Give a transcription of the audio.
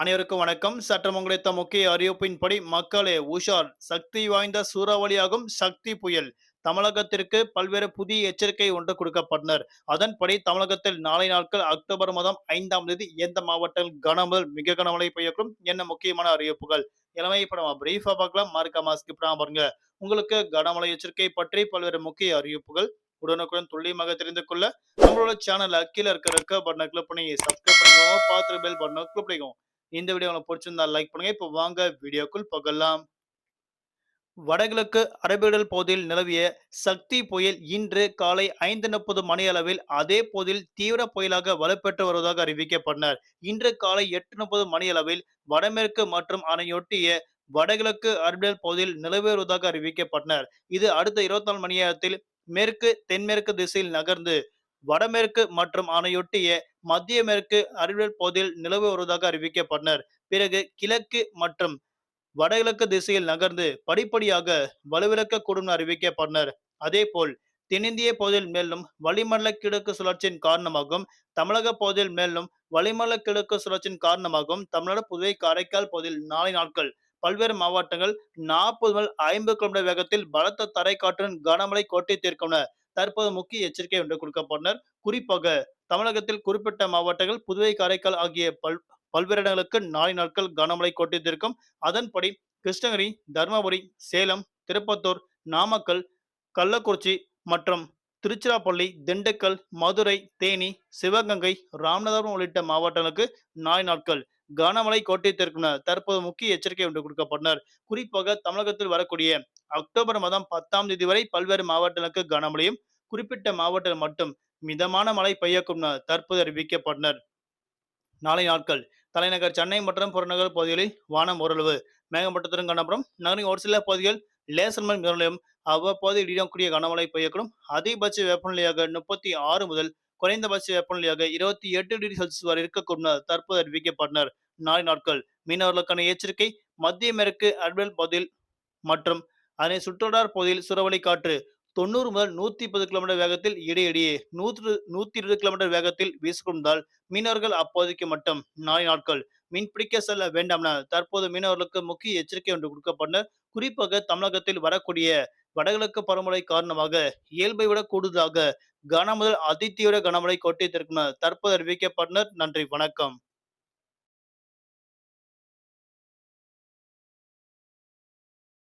அனைவருக்கும் வணக்கம். சற்றம் கிடைத்த முக்கிய அறிவிப்பின்படி மக்களே உஷார்! சக்தி வாய்ந்த சூறாவளியாகும் சக்தி புயல். தமிழகத்திற்கு பல்வேறு புதிய எச்சரிக்கை ஒன்று கொடுக்கப்பட்டனர். அதன்படி தமிழகத்தில் நாளை நாட்கள் அக்டோபர் மாதம் 5ஆம் தேதி எந்த மாவட்டங்கள் கனமுதல் மிக கனமழை பெய்யக்கூடும் என்ன முக்கியமான அறிவிப்புகள். எல்லாமே இப்ப நம்ம பிரீஃபா பார்க்கலாம். மறக்காம ஸ்கிப் பண்ணாம பாருங்க. உங்களுக்கு கனமழை எச்சரிக்கை பற்றி பல்வேறு முக்கிய அறிவிப்புகள் உடனுக்குடன் துல்லியமாக தெரிந்து கொள்ள நம்மளோட சேனல்ல கீழ இருக்க ரெக்க பட்டனை கிளிக் பண்ணி சப்ஸ்கிரைப் பண்ணிக்கோங்க. பார்த்து பெல் பட்டனை கிளிக் பண்ணிக்கோங்க. இந்த வீடியோ உங்களுக்கு பிடிச்சிருந்தா லைக் பண்ணுங்க. இப்போ வாங்க வீடியோக்குள் போகலாம். வடகிழக்கு அரபிக்கடல் பகுதியில் நிலவிய சக்தி புயல் இன்று காலை 5:30 மணியளவில் அதே பகுதியில் தீவிர புயலாக வலுப்பெற்று வருவதாக அறிவிக்கப்பட்டனர். இன்று காலை 8:30 மணியளவில் வடமேற்கு மற்றும் அதனையொட்டிய வடகிழக்கு அரபிக்கடல் பகுதியில் நிலவி வருவதாக அறிவிக்கப்பட்டனர். இது அடுத்த 24 மணி நேரத்தில் மேற்கு தென்மேற்கு திசையில் நகர்ந்து வடமேற்கு மற்றும் அதனையொட்டிய மத்திய மேற்கு அரபிக்கடல் பகுதியில் நிலவி வருவதாக அறிவிக்கப்பட்டனர். பிறகு கிழக்கு மற்றும் வடகிழக்கு திசையில் நகர்ந்து படிப்படியாக வலுவிழக்கக்கூடும் அறிவிக்கப்பட்டனர். அதேபோல் தென்னிந்திய பகுதியில் மேலும் வளிமண்டல கிழக்கு சுழற்சியின் காரணமாகவும் தமிழக பகுதியில் மேலும் வளிமண்டல கிழக்கு சுழற்சியின் காரணமாகவும் தமிழ்நாடு புதுவை காரைக்கால் பகுதியில் நாளை நாட்கள் பல்வேறு மாவட்டங்கள் 40 முதல் 50 கிலோமீட்டர் வேகத்தில் பலத்த தரைக்காற்றுடன் கனமழை கொட்டி தீர்க்கும் என தற்போது முக்கிய எச்சரிக்கை ஒன்று கொடுக்கப்பட்டனர். குறிப்பாக தமிழகத்தில் குறிப்பிட்ட மாவட்டங்கள் புதுவை காரைக்கால் ஆகிய பல்வேறு இடங்களுக்கு நாளை நாட்கள் கனமழை கொட்டி தீர்க்கும். அதன்படி கிருஷ்ணகிரி, தருமபுரி, சேலம், திருப்பத்தூர், நாமக்கல், கள்ளக்குறிச்சி மற்றும் திருச்சிராப்பள்ளி, திண்டுக்கல், மதுரை, தேனி, சிவகங்கை, ராமநாதபுரம் உள்ளிட்ட மாவட்டங்களுக்கு நாளை நாட்கள் கனமழை கொட்டி தீர்க்கும் என தற்போது முக்கிய எச்சரிக்கை ஒன்று கொடுக்கப்பட்டனர். குறிப்பாக தமிழகத்தில் வரக்கூடிய அக்டோபர் மாதம் 10ஆம் தேதி வரை பல்வேறு மாவட்டங்களுக்கு கனமழையும், குறிப்பிட்ட மாவட்டங்கள் மட்டும் மிதமான மழை பெய்யக்கூடும் என தற்போது அறிவிக்கப்பட்டனர். நாளை நாட்கள் தலைநகர் சென்னை மற்றும் புறநகர் பகுதிகளில் வானம் ஓரளவு மேகமூட்டத்துடன் காணப்படும். நகரின் ஒரு சில பகுதிகள் லேசர் முதல் மிதமானதும் அவ்வப்போது இடியுடன் கனமழை பெய்யக்கூடும். அதிகபட்ச வெப்பநிலையாக 36 முதல் குறைந்தபட்ச வெப்பநிலையாக 28 டிகிரி செல்சியஸ் வரை இருக்கக்கூடும் என தற்போது அறிவிக்கப்பட்டனர். நாளை நாட்கள் மீனவர்களுக்கான எச்சரிக்கை. மத்திய மேற்கு அரபிக்கடல் பகுதியில் மற்றும் அதனை சுற்றுவட்டார பகுதியில் சூறாவளி காற்று 90 முதல் 110 கிலோமீட்டர் வேகத்தில் இடையிடையே 120 கிலோமீட்டர் வேகத்தில் வீசிக்கொண்டால் மீனவர்கள் அப்போதைக்கு மட்டும் நாளை நாட்கள் மீன்பிடிக்க செல்ல வேண்டாம் என தற்போது மீனவர்களுக்கு முக்கிய எச்சரிக்கை ஒன்று கொடுக்கப்பட்டனர். குறிப்பாக தமிழகத்தில் வரக்கூடிய வடகிழக்கு பருவமழை காரணமாக இயல்பை விட கூடுதலாக கன முதல் அதிதீவிர கனமழை கொட்டித்திருக்கும் என தற்போது அறிவிக்கப்பட்டனர். நன்றி, வணக்கம்.